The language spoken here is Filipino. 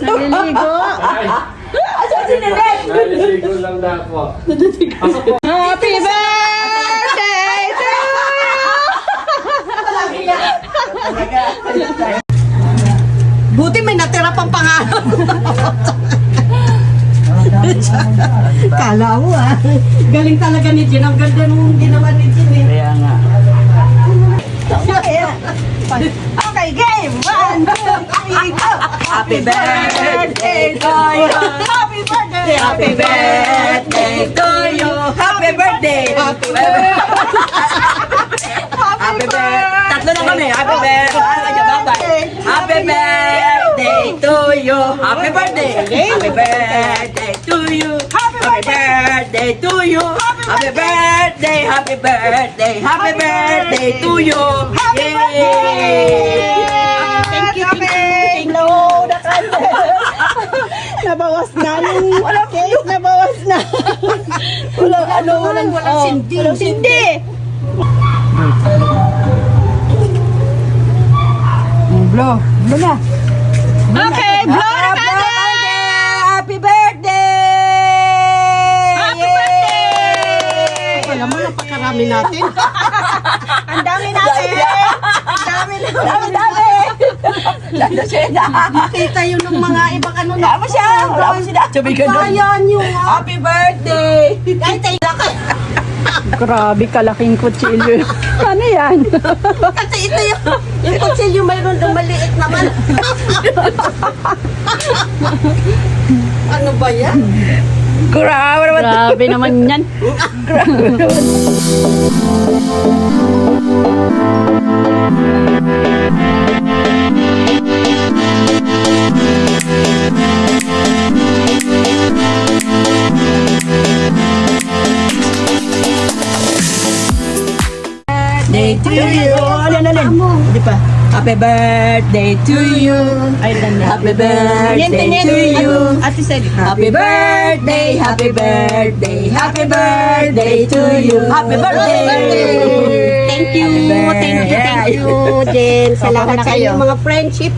Naliligo. Asan si Nenek? Naliligo lang na po. Happy birthday to you! Buti may natira pang pangalan. Kala mo galing talaga ni Jin. Ang ganda nung ginawa ni Jin. Kaya nga. Okay, game! 1, 2, 3, go! Happy birthday to you! Happy birthday! Happy birthday to you! Happy birthday! Happy birthday! Happy birthday! Tatlo na kami! Happy birthday! Bye-bye! Happy birthday to you! Happy birthday! Happy birthday to you! Happy birthday to you! Happy birthday! Happy birthday! Happy birthday to you! Yay! Thank you! Blow the candle. Nabawas na yung cake, nabawas na. Walang sindi. Walang sindi. Blow na. Okay, blow the candle. Happy birthday! Happy birthday! Wala mo, napakarami natin. Ang dami natin. Ang dami natin. Nakita yun ng mga ibang ano na. Wala mo siya. Wala mo siya. Sabi ka doon. Ayan yun. Happy birthday! Ay, tayo ka. Grabe, kalaking kutsilyo. Ano yan? Kasi ito yung kutsilyo mayroon ng maliit naman. Ano ba yan? Grabe naman. Grabe naman yan. Day to you. Alin. Di pa. Happy birthday to you. Ay, Happy birthday to you. Ate Sally. Happy birthday, happy birthday, happy birthday to you. Happy birthday. Thank you. Happy birthday. Thank you, Jen. Salamat na sa kayo. inyong mga friendship.